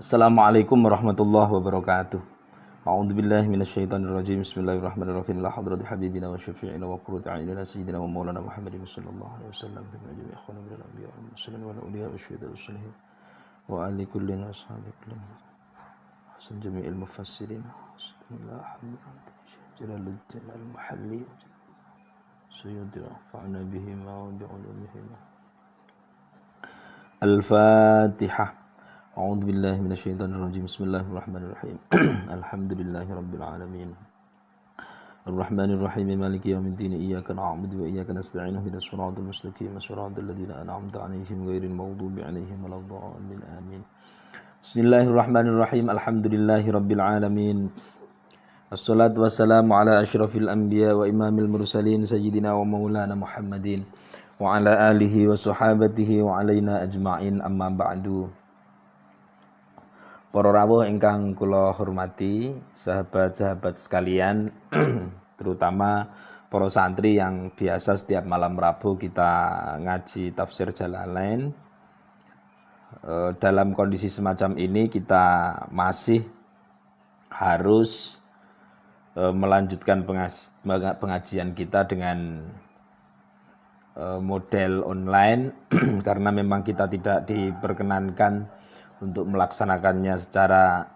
Assalamualaikum warahmatullahi wabarakatuh. A'udzu billahi minasyaitonir rajim. Bismillahirrahmanirrahim. La hadrati habibina wa syafi'ina wa qurrati a'yunina sayyidina wa maulana Muhammadin sallallahu alaihi wasallam. Jami'a ikhwana min al-anbiya wal mursalin wal awliya wasyuhada wassalihin wa ali kullin ashabi kullin. Hasan jami'il mufassirin. Bismillahirrahmanirrahim. Jalaluddin al-Mahalli. Sayyidina fa'na bihima wa bi'ulumihima. Al-Fatihah. A'udzu billahi minasyaitonir rajim. Bismillahirrahmanirrahim. Alhamdulillahi rabbil alamin. Arrahmanir rahim maliki yaumiddin. Iyyaka na'budu wa iyyaka nasta'in. Ihdinas siratal mustaqim. Shiratal ladzina an'amta 'alaihim ghairil maghdubi 'alaihim waladdallin. Amin. Bismillahirrahmanirrahim. Alhamdulillahi rabbil alamin. Assalatu wassalamu ala asyrafil anbiya wa imamil mursalin sayyidina wa maulana Muhammadin wa ala alihi wa sahabatihi wa alaina ajma'in, amma ba'du. Para rawuh ingkang kula hormati, sahabat-sahabat sekalian, terutama para santri yang biasa setiap malam Rabu kita ngaji tafsir Jalalain. Dalam kondisi semacam ini kita masih harus melanjutkan pengajian kita dengan model online karena memang kita tidak diperkenankan untuk melaksanakannya secara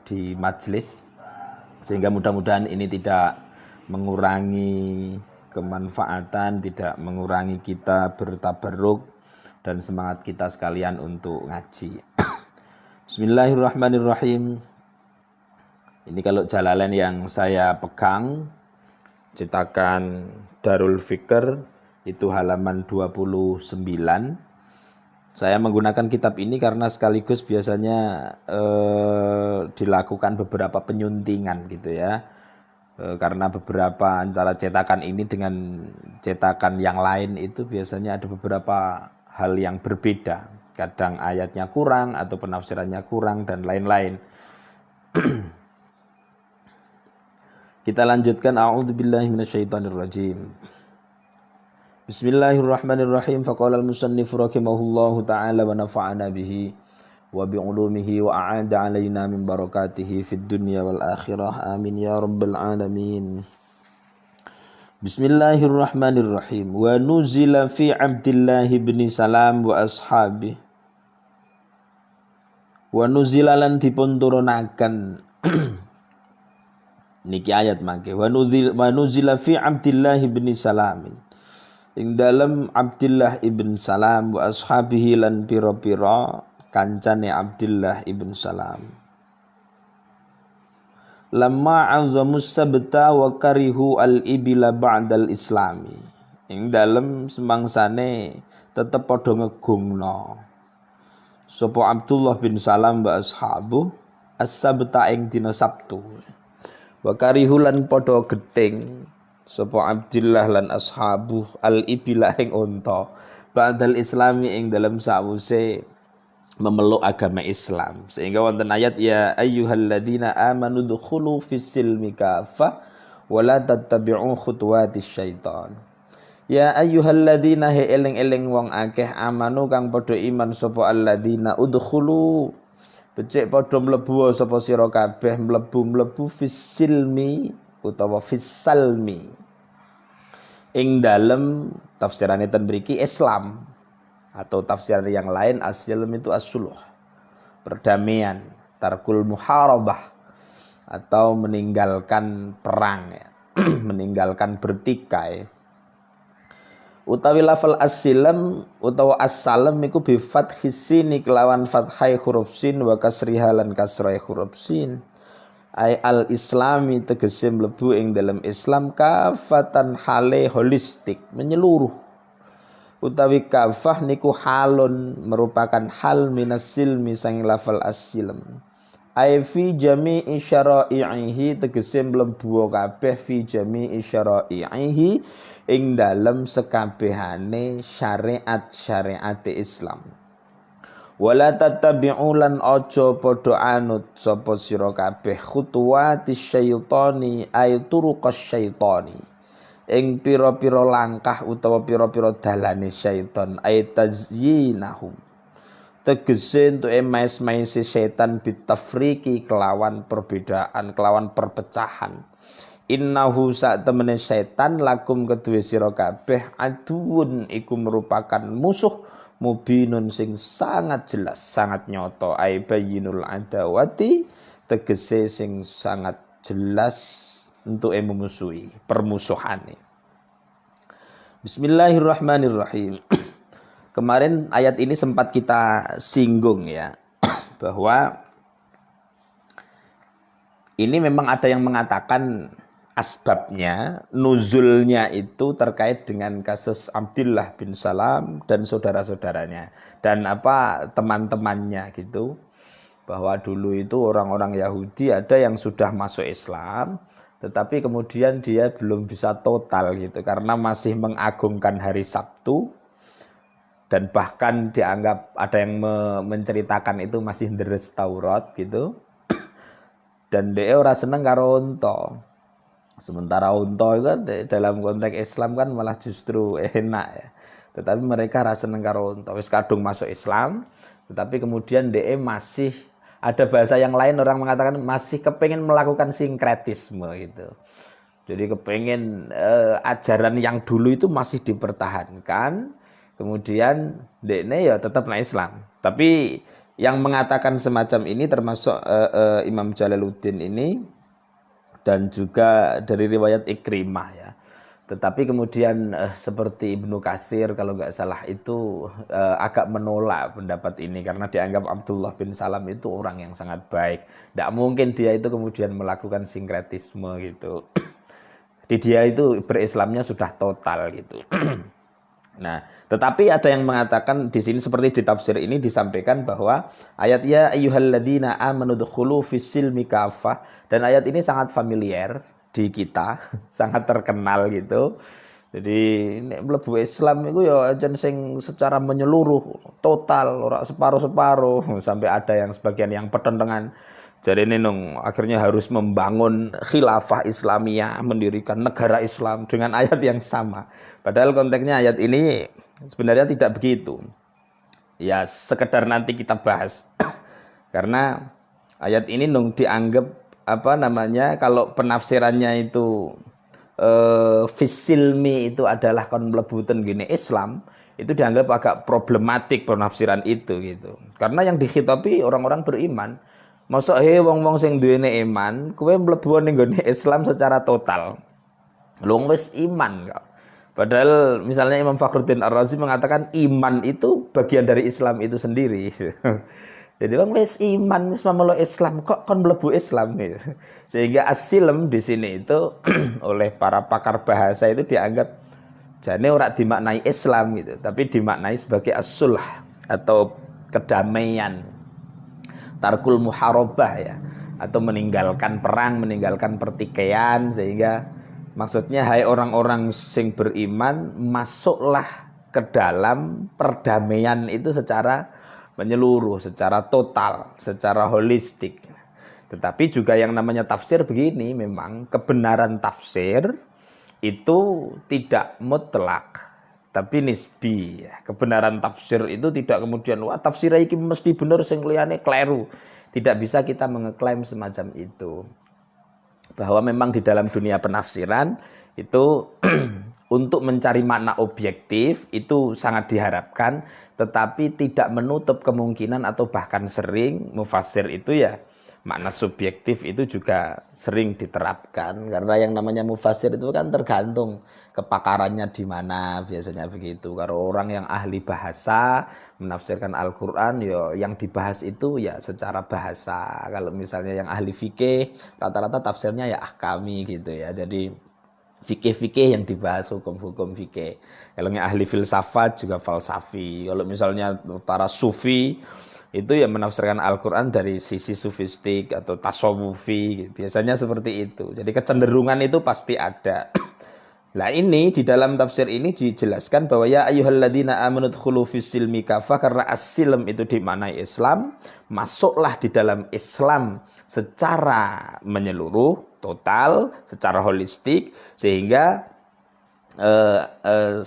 di majelis, sehingga mudah-mudahan ini tidak mengurangi kemanfaatan, tidak mengurangi kita bertabarruk dan semangat kita sekalian untuk ngaji. Bismillahirrahmanirrahim. Ini kalau Jalalain yang saya pegang, cetakan Darul Fikr, itu halaman 29. Saya menggunakan kitab ini karena sekaligus biasanya dilakukan beberapa penyuntingan gitu ya. Karena beberapa antara cetakan ini dengan cetakan yang lain itu biasanya ada beberapa hal yang berbeda. Kadang ayatnya kurang atau penafsirannya kurang dan lain-lain. Kita lanjutkan. A'udzubillahi minasyaitonirrajim. Bismillahirrahmanirrahim. Faqala al-musannif rahimahullahu ta'ala wa nafa'ana bihi wa bi'ulumihi wa a'ada 'alaina min barakatihi fid dunya wal akhirah. Amin ya rabbal alamin. Bismillahirrahmanirrahim. Wa nuzila fi Abdillah bin Salam wa ashabihi. Wa nuzila lan dipun turunaken niki ayat mangke. Wa nuzila fi Abdillah bin Salam. Ing dalam Abdullah ibn Salam wa ashabihi lan pira-pira kancane Abdullah ibn Salam. Lamma azamus sabta wa karihu al-ibila ba'dal islami. Ing dalam semangsane tetep padha ngegungna sapa Abdullah bin Salam wa ashabu as-sabta ing dina Sabtu. Wa karihu lan padha gething sapa Abdillah lan ashabu al-ibila ing unta ba'dal islami ing dalam sawise memeluk agama Islam, sehingga wonten ayat ya ayyuhalladzina amanu dukhulu fis silmi kafah wa la tattabi'u khutuwatis syaitan. Ya ayyuhalladzina he eling-eling wong akeh amanu kang padha iman sapa alladzina udkhulu becik padha mlebu sapa sira kabeh mlebu fis silmi utawa fis salmi ing dalem tafsiran ten mriki Islam, atau tafsiran yang lain as-silm itu as-suluh, perdamaian, tarkul muharabah atau meninggalkan perang ya. Meninggalkan bertikai. Utawi lafal as-silm utawa as-salam iku bi fathis sin kelawan fathai huruf sin wa kasriha lan kasrai huruf sin. Ai al-islami tegese mlebu ing dalam Islam kafatan hale holistik, menyeluruh. Utawi kafah niku halun merupakan hal minas silmi sang lafal as-silm. Ai fi jami'i syara'ihi tegese mlebu kabeh fi jami'i syara'ihi ing dalam sekabehane syariat Islam. Wala tattabi'u lan aja padha anut sapa sira kabeh khutuwatis syaitani ay turuqas syaitani ing pira-pira langkah utawa pira-pira dalane syaitan ay tazyinahum tegese entuk mais-maisi setan bitafriki kelawan perbedaan, kelawan perpecahan. Innahu sak temene setan lakum kedue sira kabeh aduun iku merupakan musuh mubinun sing sangat jelas, sangat nyoto ai bayyinul adawati tegese sing sangat jelas untuk memusuhi permusuhane. Bismillahirrahmanirrahim. Kemarin ayat ini sempat kita singgung ya bahwa ini memang ada yang mengatakan asbabnya, nuzulnya itu terkait dengan kasus Abdullah bin Salam dan saudara-saudaranya dan teman-temannya gitu. Bahwa dulu itu orang-orang Yahudi ada yang sudah masuk Islam, tetapi kemudian dia belum bisa total gitu karena masih mengagungkan hari Sabtu dan bahkan dianggap ada yang menceritakan itu masih deres Taurat gitu. Dan dia ora seneng karo unta. Sementara unta itu kan dalam konteks Islam kan malah justru enak ya. Tetapi mereka rasa seneng karo unta. Wis kadung masuk Islam, tetapi kemudian DE masih ada bahasa yang lain, orang mengatakan masih kepengen melakukan sinkretisme gitu. Jadi kepengen ajaran yang dulu itu masih dipertahankan. Kemudian DE ya tetap Islam. Tapi yang mengatakan semacam ini termasuk Imam Jalaluddin ini dan juga dari riwayat Ikrimah ya. Tetapi kemudian seperti Ibnu Katsir kalau nggak salah itu agak menolak pendapat ini karena dianggap Abdullah bin Salam itu orang yang sangat baik. Tidak mungkin dia itu kemudian melakukan sinkretisme gitu. Di dia itu berislamnya sudah total gitu. Nah, tetapi ada yang mengatakan di sini seperti di tafsir ini disampaikan bahwa ayat ya ayyuhalladzina amanu dkhulu fis-silmi kafah, dan ayat ini sangat familiar di kita, sangat terkenal gitu. Jadi nek mlebu Islam itu ya aja sing secara menyeluruh, total, ora separuh-separuh, sampai ada yang sebagian yang petentengan. Jadi ini akhirnya harus membangun khilafah Islamiyah, mendirikan negara Islam dengan ayat yang sama. Padahal konteksnya ayat ini sebenarnya tidak begitu. Ya sekedar nanti kita bahas. Karena ayat ini dianggap kalau penafsirannya itu fisilmi itu adalah kon mlebutan gini Islam, itu dianggap agak problematik penafsiran itu gitu. Karena yang dikhitabi orang-orang beriman. Masa wong-wong sing duwene iman, kowe mlebu ning nggone Islam secara total. Lho wis iman kok. Padahal misalnya Imam Fakhruddin Ar-Razi mengatakan iman itu bagian dari Islam itu sendiri. Jadi wong wis iman wis mamelo Islam kok kon mlebu Islam gitu. Sehingga as-silm di sini itu oleh para pakar bahasa itu dianggap jane ora dimaknai Islam gitu, tapi dimaknai sebagai as-sulh atau kedamaian. Tarkul muharabah ya, atau meninggalkan perang, meninggalkan pertikaian, sehingga maksudnya hai orang-orang sing beriman masuklah ke dalam perdamaian itu secara menyeluruh, secara total, secara holistik. Tetapi juga yang namanya tafsir begini, memang kebenaran tafsir itu tidak mutlak, tapi nisbi. Kebenaran tafsir itu tidak kemudian wah tafsir iki mesti bener sing liyane kleru. Tidak bisa kita mengeklaim semacam itu. Bahwa memang di dalam dunia penafsiran itu untuk mencari makna objektif itu sangat diharapkan, tetapi tidak menutup kemungkinan atau bahkan sering mufassir itu ya makna subjektif itu juga sering diterapkan, karena yang namanya mufassir itu kan tergantung kepakarannya di mana, biasanya begitu. Kalau orang yang ahli bahasa menafsirkan Al-Qur'an ya yang dibahas itu ya secara bahasa. Kalau misalnya yang ahli fikih rata-rata tafsirnya ya ahkami gitu ya. Jadi fikih-fikih yang dibahas, hukum-hukum fikih. Kalau yang ahli filsafat juga falsafi. Kalau misalnya para sufi itu ya menafsirkan Al-Quran dari sisi sufistik atau tasawufi, biasanya seperti itu. Jadi kecenderungan itu pasti ada. Nah ini di dalam tafsir ini dijelaskan bahwa ya ayyuhalladzina amanu dkhulu fis-silmi kafah, karena as-silm itu dimaknai Islam, masuklah di dalam Islam secara menyeluruh, total, secara holistik, sehingga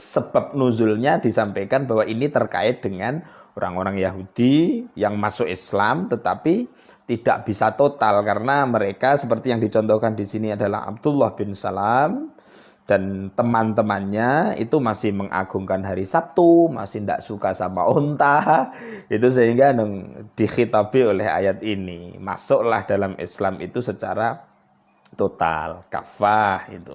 sebab nuzulnya disampaikan bahwa ini terkait dengan orang-orang Yahudi yang masuk Islam tetapi tidak bisa total karena mereka seperti yang dicontohkan di sini adalah Abdullah bin Salam dan teman-temannya itu masih mengagungkan hari Sabtu, masih tidak suka sama unta, itu sehingga dikhitabi oleh ayat ini, masuklah dalam Islam itu secara total, kafah itu.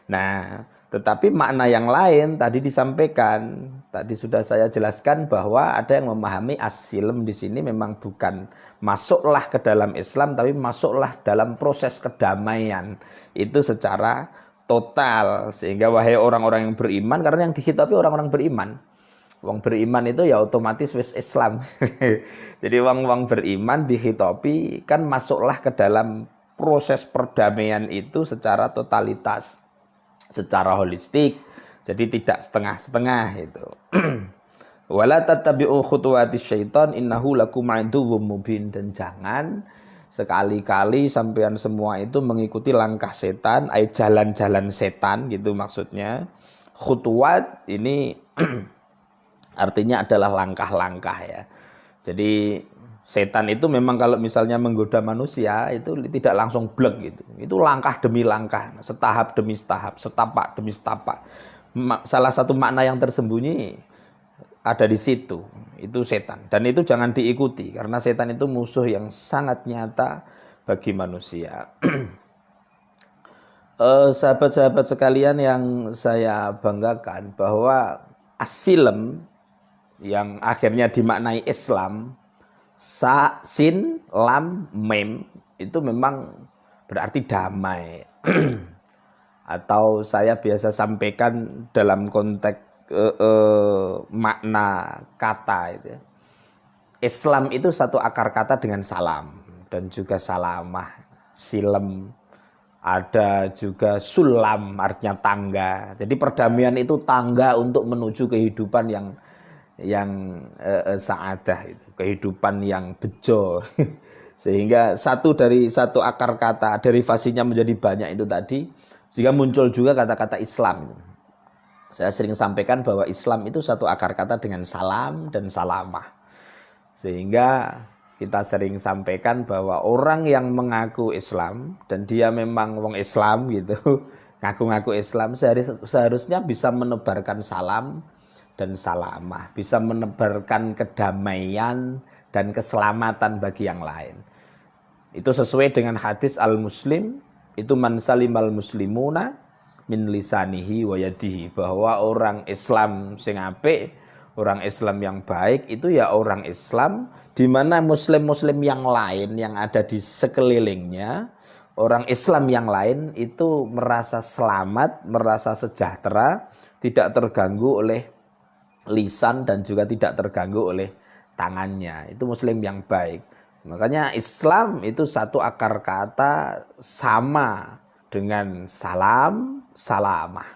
Nah, tetapi makna yang lain tadi disampaikan, tadi sudah saya jelaskan bahwa ada yang memahami as-silm di sini memang bukan masuklah ke dalam Islam, tapi masuklah dalam proses kedamaian itu secara total. Sehingga wahai orang-orang yang beriman, karena yang dihitapi orang-orang beriman. Wong beriman itu ya otomatis wis Islam. Jadi wong beriman dihitapi kan masuklah ke dalam proses perdamaian itu secara totalitas, secara holistik, jadi tidak setengah-setengah itu. Wala tattabi'u khutuwatis syaitan innahu lakum aduwwum mubin, dan jangan sekali-kali sampean semua itu mengikuti langkah setan, jalan-jalan setan gitu maksudnya. Khutuwat ini artinya adalah langkah-langkah ya. Jadi setan itu memang kalau misalnya menggoda manusia itu tidak langsung blek gitu. Itu langkah demi langkah, setahap demi setahap, setapak demi setapak. Salah satu makna yang tersembunyi ada di situ. Itu setan. Dan itu jangan diikuti karena setan itu musuh yang sangat nyata bagi manusia. Sahabat-sahabat sekalian yang saya banggakan bahwa as-silm yang akhirnya dimaknai Islam, sa, sin, lam, mem, itu memang berarti damai. Atau saya biasa sampaikan dalam konteks makna kata itu. Islam itu satu akar kata dengan salam dan juga salamah, silem, ada juga sulam artinya tangga. Jadi perdamaian itu tangga untuk menuju kehidupan yang saadah itu, kehidupan yang bejo. Sehingga dari satu akar kata derivasinya menjadi banyak itu tadi, sehingga muncul juga kata-kata Islam. Saya sering sampaikan bahwa Islam itu satu akar kata dengan salam dan salamah. Sehingga kita sering sampaikan bahwa orang yang mengaku Islam dan dia memang wong Islam gitu, ngaku-ngaku Islam, seharusnya bisa menebarkan salam dan salamah, bisa menebarkan kedamaian dan keselamatan bagi yang lain. Itu sesuai dengan hadis al-muslim, itu man salimal muslimuna min lisanihi wa yadihi, bahwa orang Islam sing apik, orang Islam yang baik itu ya orang Islam di mana muslim-muslim yang lain yang ada di sekelilingnya, orang Islam yang lain itu merasa selamat, merasa sejahtera, tidak terganggu oleh lisan dan juga tidak terganggu oleh tangannya. Itu muslim yang baik. Makanya Islam itu satu akar kata sama dengan salam, salamah.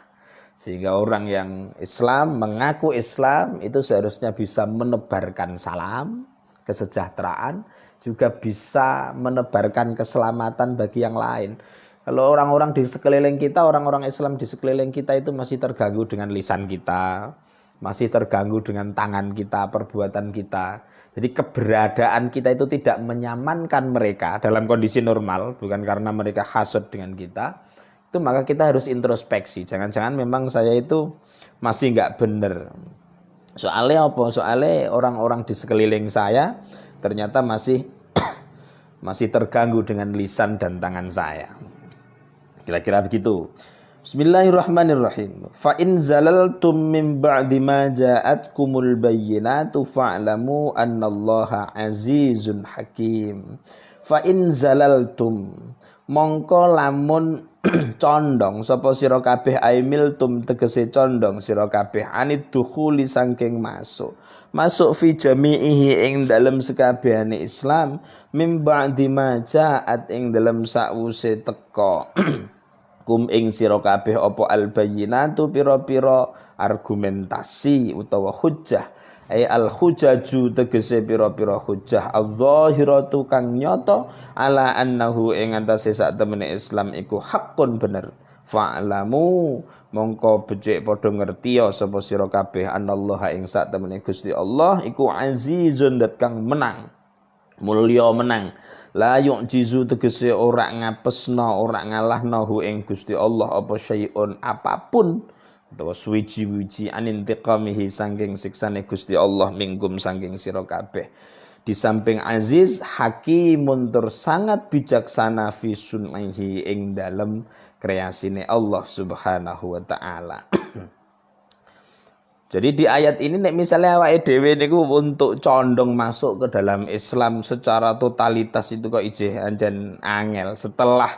Sehingga orang yang Islam, mengaku Islam itu seharusnya bisa menebarkan salam, kesejahteraan, juga bisa menebarkan keselamatan bagi yang lain. Kalau orang-orang di sekeliling kita, orang-orang Islam di sekeliling kita itu masih terganggu dengan lisan kita, masih terganggu dengan tangan kita, perbuatan kita. Jadi keberadaan kita itu tidak menyamankan mereka dalam kondisi normal, bukan karena mereka hasad dengan kita. Itu maka kita harus introspeksi. Jangan-jangan memang saya itu masih nggak benar. Soalnya apa? Soalnya orang-orang di sekeliling saya ternyata masih terganggu dengan lisan dan tangan saya. Kira-kira begitu. Bismillahirrahmanirrahim. Fa in zalaltum min ba'di ma ja'atkumul bayyinatu fa'lamu annallaha azizun hakim. Fa in zalaltum, mongko lamun condong sapa sira kabeh aimiltum tegese condong sira kabeh anid dukhuli saking masuk fi jami'ihi ing dalem sekabehane Islam min ba'di ma ja'at ing dalem sakwuse teka kum ing sira kabeh apa al bayyinatu pira-pira argumentasi utawa hujjah ai al hujaju tegese pira-pira hujjah adh-dhahiratu kang nyata ala annahu ing antase sak temene Islam iku hakun bener fa'lamu mongko becik padha ngerti ya sapa sira kabeh anallaha ing sak temene Gusti Allah iku azizun dat kang menang mulya menang la yu'jizu tegese ora ngapesna ora ngalahna hu ing Gusti Allah apa syai'un apapun utawa suwiji-wiji anintiqamihi saking siksane Gusti Allah minggum saking sira kabeh. Di samping aziz, hakimun tur sangat bijaksana fi sunaihi ing dalem kreasine Allah Subhanahu wa taala. Jadi di ayat ini nek misalnya awake dhewe niku untuk condong masuk ke dalam Islam secara totalitas itu kok ijeh anjen angel setelah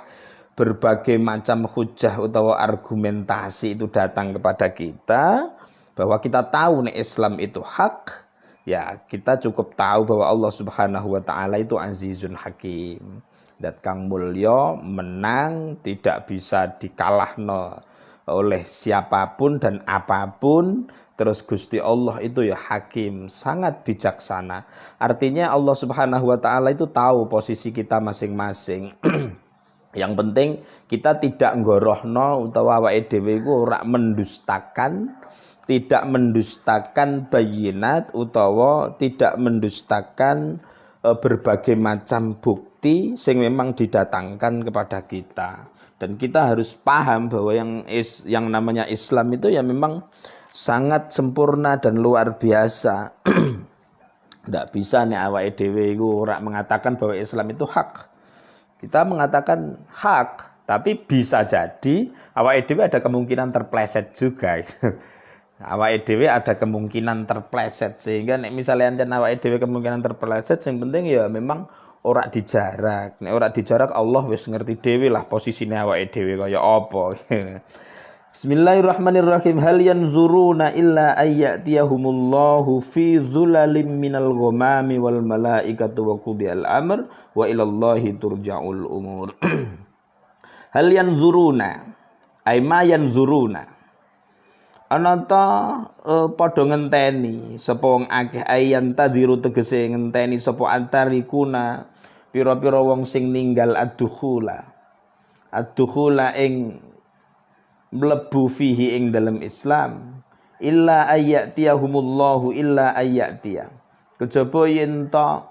berbagai macam hujah utawa argumentasi itu datang kepada kita bahwa kita tahu nek Islam itu hak. Ya, kita cukup tahu bahwa Allah Subhanahu wa taala itu Azizun Hakim. Dat kang mulya, menang, tidak bisa dikalahno oleh siapapun dan apapun. Terus Gusti Allah itu ya Hakim, sangat bijaksana. Artinya Allah Subhanahu wa taala itu tahu posisi kita masing-masing. Yang penting kita tidak nggorohno utawa awake dhewe iku ora mendustakan, tidak mendustakan bayinat utawa tidak mendustakan berbagai macam bukti sing memang didatangkan kepada kita. Dan kita harus paham bahwa yang namanya Islam itu ya memang sangat sempurna dan luar biasa. Tidak bisa nih awake dhewe iku ora mengatakan bahwa Islam itu hak. Kita mengatakan hak, tapi bisa jadi awake dhewe ada kemungkinan terpleset juga. Awake dhewe ada kemungkinan terpleset sehingga nek misalnya enten awake dhewe kemungkinan terpleset sing penting ya memang ora dijarak. Nek ora dijarak Allah wis ngerti dhewe lah posisine awake dhewe kaya apa. Bismillahirrahmanirrahim. Hal yanzuruna illa ayyatiyahumullahu fi dzulalim minal ghamami wal malaikatu wa qudiyal amr wa ilallahi turja'ul umur. Hal yanzuruna ay ma yanzuruna ana ta padha ngenteni sapa wong akeh ayan tadiru tegese ngenteni sapa antarikuna pira-pira wong sing ninggal addukhula ing mlebu fihi ing dalam Islam illa ayyatiyahumullahu illa ayyatiya kejaba yen ta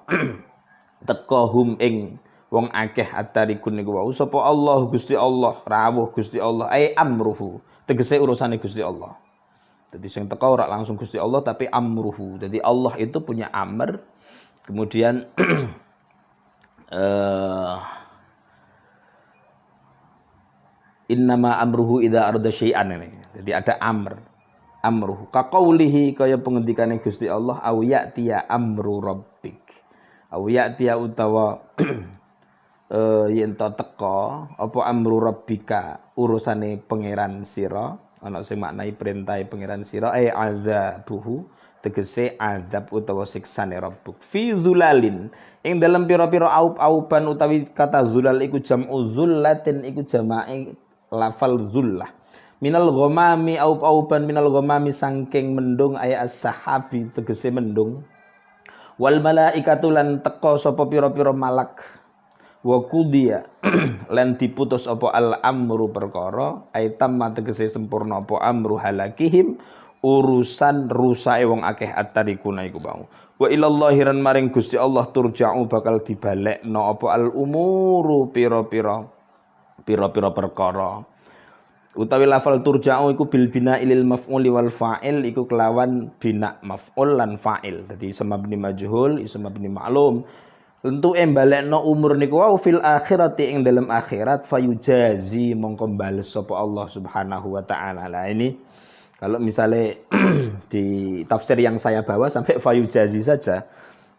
teka hum ing wong akeh atarikun niku wau sapa Allah Gusti Allah rawuh Gusti Allah ai amruhu tegese urusane Gusti Allah. Jadi sing teka ora langsung Gusti Allah tapi amruhu. Jadi Allah itu punya amr. Kemudian innama amruhu idza arada syai'an ini. Jadi ada amruhu. Ka qaulihi kaya pengendikane Gusti Allah au ya'tiya amru rabbik. Au ya'tiya utawa yen to teka apa amru rabbika urusane pangeran sira. Ana sing maknai perintah pangeran sira azabuhu tegese azab utawa siksane rabbuk fi zulalin ing dalam pira-pira aup-auban utawi kata zulal iku jam'u zullatin iku jama'i lafal zullah minal ghamami aup-auban minal ghamami saking mendung as-sahabi tegese mendung wal malaikatu lan teka sapa pira-pira malak wa qudiya lan diputus apa al amru perkara aitam tegese sempurna apa amru halakihim urusan rusae wong akeh attarikuna iku mau wa ilallahi ran maring Gusti Allah turja'u bakal dibalekno apa al umuru pira-pira perkara utawi lafal turja'u iku bil bina ilil maf'uli wal fa'il iku kelawan bina maf'ul lan fa'il dadi sama mabni majhul isma mabni ma'lum. Tentu balekno umur niku wau fil akhirati ing dalam akhirat fayujazi mongko bales sapa Allah Subhanahu wa taala. Lah ini kalau misalnya di tafsir yang saya bawa sampai fayujazi saja.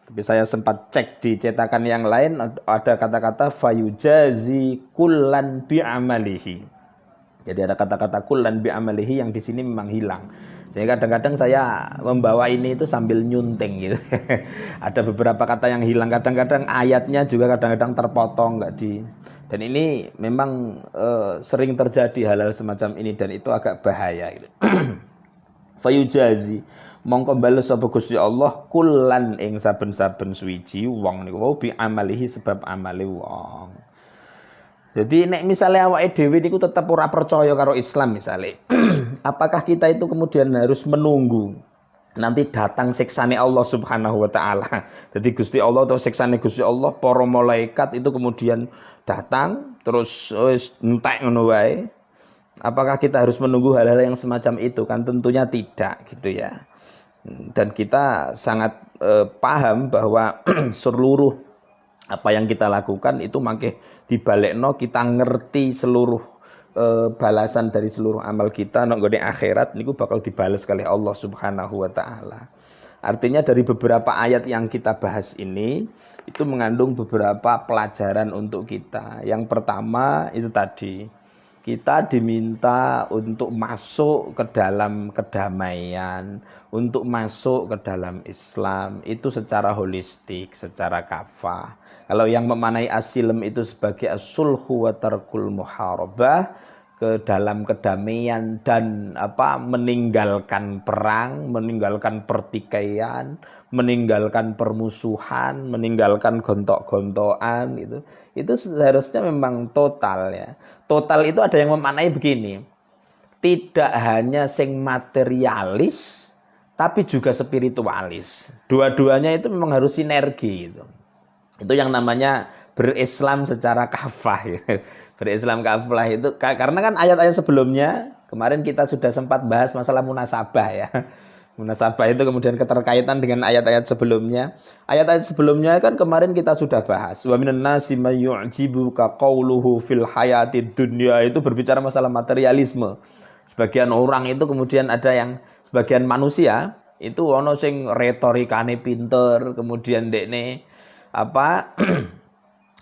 Tapi saya sempat cek di cetakan yang lain ada kata-kata fayujazi kullan bi amalihi. Jadi ada kata-kata kullan bi amalihi yang di sini memang hilang. Sehingga kadang-kadang saya membawa ini itu sambil nyunting gitu. Ada beberapa kata yang hilang, kadang-kadang ayatnya juga kadang-kadang terpotong enggak di. Dan ini memang sering terjadi hal-hal semacam ini dan itu agak bahaya gitu. Fayujazi mongko bales sapa Gusti Allah kullan ing saben-saben suwiji wong niku wau bi amalihi sebab amale wong. Jadi nek misalnya awake dhewe niku tetep ora percaya karo Islam misalnya, apakah kita itu kemudian harus menunggu nanti datang siksane Allah Subhanahu wa taala. Jadi Gusti Allah atau siksane Gusti Allah, para malaikat itu kemudian datang terus wis entek ngono wae. Apakah kita harus menunggu hal-hal yang semacam itu? Kan tentunya tidak gitu ya. Dan kita sangat paham bahwa seluruh apa yang kita lakukan itu mangke dibalekno kita ngerti seluruh balasan dari seluruh amal kita nang nggone akhirat niku bakal dibales oleh Allah Subhanahu wa taala. Artinya dari beberapa ayat yang kita bahas ini itu mengandung beberapa pelajaran untuk kita. Yang pertama itu tadi, kita diminta untuk masuk ke dalam kedamaian, untuk masuk ke dalam Islam itu secara holistik, secara kafah. Kalau yang memanai asilm itu sebagai as-sulhu wa tarkul muharabah, ke dalam kedamaian dan meninggalkan perang, meninggalkan pertikaian, meninggalkan permusuhan, meninggalkan gontok-gontokan gitu. Itu seharusnya memang total ya. Total itu ada yang memaknai begini. Tidak hanya sing materialis tapi juga spiritualis. Dua-duanya itu memang harus sinergi gitu. Itu yang namanya berislam secara kafah gitu. Berislam kafah itu karena kan ayat-ayat sebelumnya kemarin kita sudah sempat bahas masalah munasabah ya. Munasabah itu kemudian keterkaitan dengan ayat-ayat sebelumnya. Ayat-ayat sebelumnya kan kemarin kita sudah bahas. Wa minan nasi may yu'jibuka qawluhu fil hayatid dunya, itu berbicara masalah materialisme. Sebagian orang itu kemudian ada yang sebagian manusia itu ono sing retorikane pinter, kemudian dekne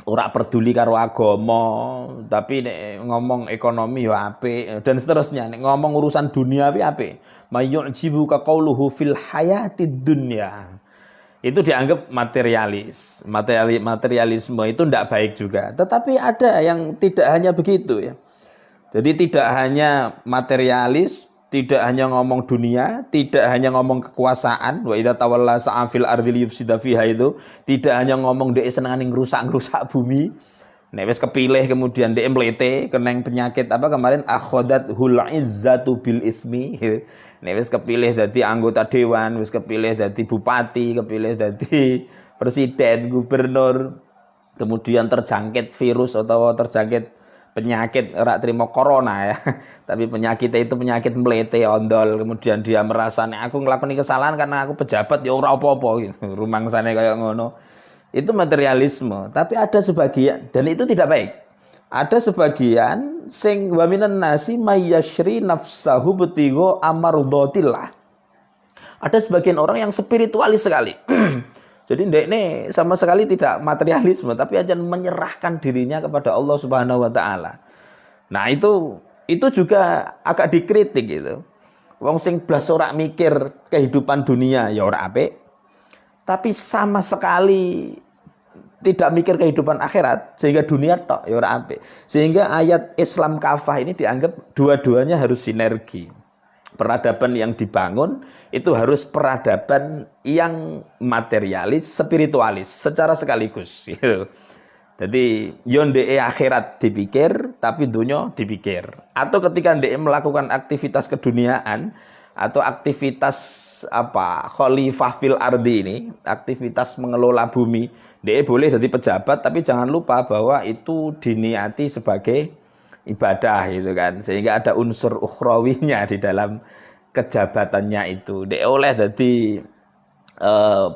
ora peduli karo agama, tapi nek ngomong ekonomi ya apik dan seterusnya. Nek ngomong urusan dunia apik. Mayyu'jibuka qauluhu fil hayatid dunya. Itu dianggap materialis. Materialisme itu tidak baik juga. Tetapi ada yang tidak hanya begitu ya. Jadi tidak hanya materialis, tidak hanya ngomong dunia, tidak hanya ngomong kekuasaan, wa idza tawalla sa'a fil ardi liyufsida fiha, itu tidak hanya ngomong dhek senengane ngrusak-ngrusak bumi. Nek wis kepilih kemudian dhek mlete keneng penyakit kemarin akhadat-hul izzatu bil ismi. Nek wis kepilih dadi anggota dewan, wis kepilih dadi bupati, kepilih dadi presiden, gubernur, kemudian terjangkit virus atau terjangkit penyakit ora trimo corona ya. Tapi penyakitnya itu penyakit mlete ondol, kemudian dia merasa nek aku nglakoni kesalahan karena aku pejabat ya ora apa-apa gitu. Rumangsane kaya ngono. Itu materialisme, tapi ada sebagian dan itu tidak baik. Ada sebagian sing wa minan nasi mayyashri nafsahu butigo amardatillah. Ada sebagian orang yang spiritualis sekali. Jadi ndekne sama sekali tidak materialisme tapi aja menyerahkan dirinya kepada Allah Subhanahu wa taala. Nah, itu juga agak dikritik gitu. Wong sing blas ora mikir kehidupan dunia ya ora apik. Tapi sama sekali tidak mikir kehidupan akhirat sehingga dunia tok ya ora apik. Sehingga ayat Islam kafah ini dianggap dua-duanya harus sinergi. Peradaban yang dibangun itu harus peradaban yang materialis, spiritualis secara sekaligus gitu. Jadi yo ndeke akhirat dipikir tapi dunia dipikir. Atau ketika ndeke melakukan aktivitas keduniaan atau aktivitas khalifah fil ardi ini, aktivitas mengelola bumi, dia boleh jadi pejabat tapi jangan lupa bahwa itu diniati sebagai ibadah gitu kan, sehingga ada unsur ukhrawinya di dalam kejabatannya itu. Dia oleh jadi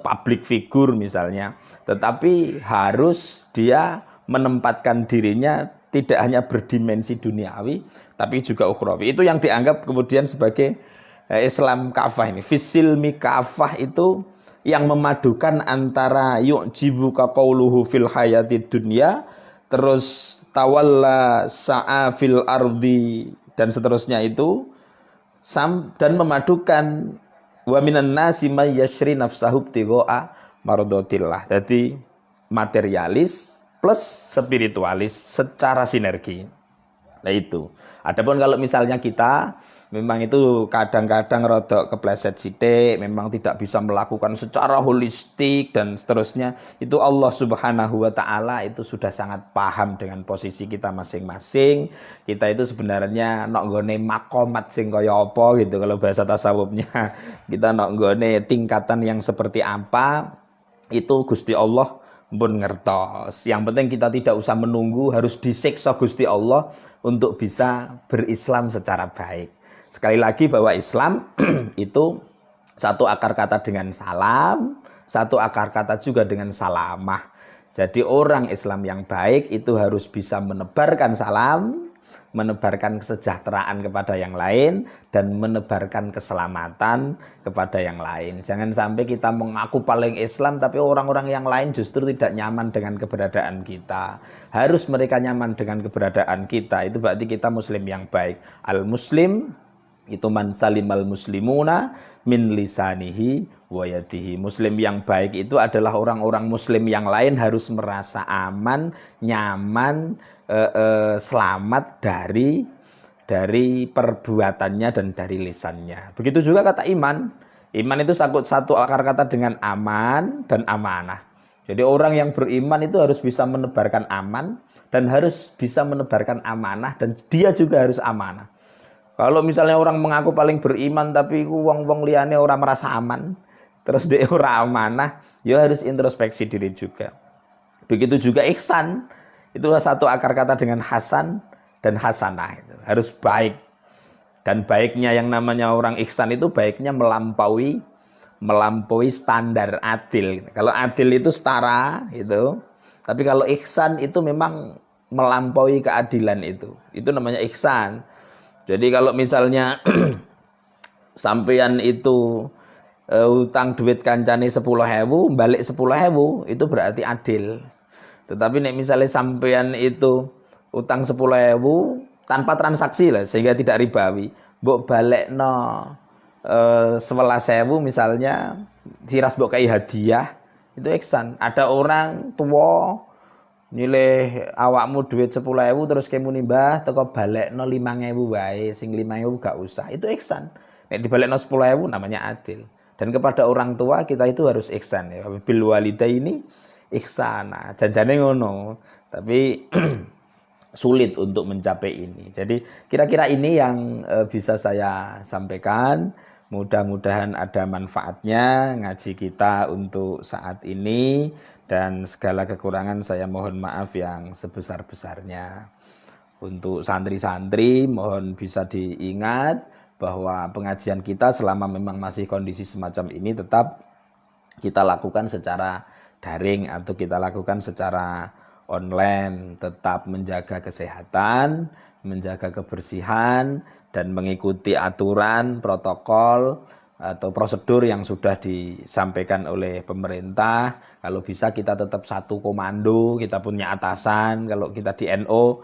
public figure misalnya, tetapi harus dia menempatkan dirinya tidak hanya berdimensi duniawi tapi juga ukhrawi. Itu yang dianggap kemudian sebagai Islam kafah ini. Fisilmi kafah itu yang memadukan antara yu'jibuka qauluhu fil hayatid dunya, terus tawalla sa'a fil ardi dan seterusnya itu, dan memadukan wa minan nasi may yashri nafsahu ibtigha'a mardatillah. Jadi materialis plus spiritualis secara sinergi. Nah itu. Adapun kalau misalnya kita memang itu kadang-kadang rodok kepleset sithik, memang tidak bisa melakukan secara holistik dan seterusnya, itu Allah Subhanahu wa taala itu sudah sangat paham dengan posisi kita masing-masing. Kita itu sebenarnya nok nggone makomat sing kaya apa gitu kalau bahasa tasawufnya. Kita nok nggone tingkatan yang seperti apa, itu Gusti Allah pun ngertos. Yang penting kita tidak usah menunggu harus disiksa Gusti Allah untuk bisa berislam secara baik. Sekali lagi bahwa Islam itu satu akar kata dengan salam, satu akar kata juga dengan salamah. Jadi orang Islam yang baik itu harus bisa menebarkan salam, menebarkan kesejahteraan kepada yang lain, dan menebarkan keselamatan kepada yang lain. Jangan sampai kita mengaku paling Islam tapi orang-orang yang lain justru tidak nyaman dengan keberadaan kita. Harus mereka nyaman dengan keberadaan kita. Itu berarti kita muslim yang baik. Al-muslim itu man salimal muslimuna min lisanihi wa yadihi. Muslim yang baik itu adalah orang-orang muslim yang lain harus merasa aman, nyaman, selamat dari perbuatannya dan dari lisannya. Begitu juga kata iman. Iman itu satu akar kata dengan aman dan amanah. Jadi orang yang beriman itu harus bisa menebarkan aman dan harus bisa menebarkan amanah, dan dia juga harus amanah. Kalau misalnya orang mengaku paling beriman tapi wong-wong liyane orang merasa aman, terus dia orang amanah, ya harus introspeksi diri juga. Begitu juga ihsan. Itulah satu akar kata dengan hasan dan hasanah. Itu harus baik. Dan baiknya yang namanya orang ihsan itu baiknya melampaui standar adil. Kalau adil itu setara itu. Tapi kalau ihsan itu memang melampaui keadilan itu. Itu namanya ihsan. Jadi kalau misalnya sampean itu utang duit kancane 10.000, balik 10.000, itu berarti adil. Tetapi nek misalnya sampean itu utang 10.000 tanpa transaksi lah, sehingga tidak ribawi, mbok balekno 11.000 misalnya, siras mbok kai hadiah, itu ihsan. Ada orang tua nilai awakmu duit 10.000 terus kamu nimbah teko balekno 5.000 wae, sing 5.000 gak usah. Itu ihsan. Nek dibalekno 10.000 namanya adil. Dan kepada orang tua kita itu harus ihsan ya. Bil walidaini ihsana. Janjane ngono. Tapi sulit untuk mencapai ini. Jadi kira-kira ini yang bisa saya sampaikan. Mudah-mudahan ada manfaatnya ngaji kita untuk saat ini, dan segala kekurangan saya mohon maaf yang sebesar-besarnya. Untuk santri-santri mohon bisa diingat bahwa pengajian kita selama memang masih kondisi semacam ini tetap kita lakukan secara daring atau kita lakukan secara online, tetap menjaga kesehatan, menjaga kebersihan, dan mengikuti aturan, protokol, atau prosedur yang sudah disampaikan oleh pemerintah. Kalau bisa kita tetap satu komando, kita punya atasan. Kalau kita di NU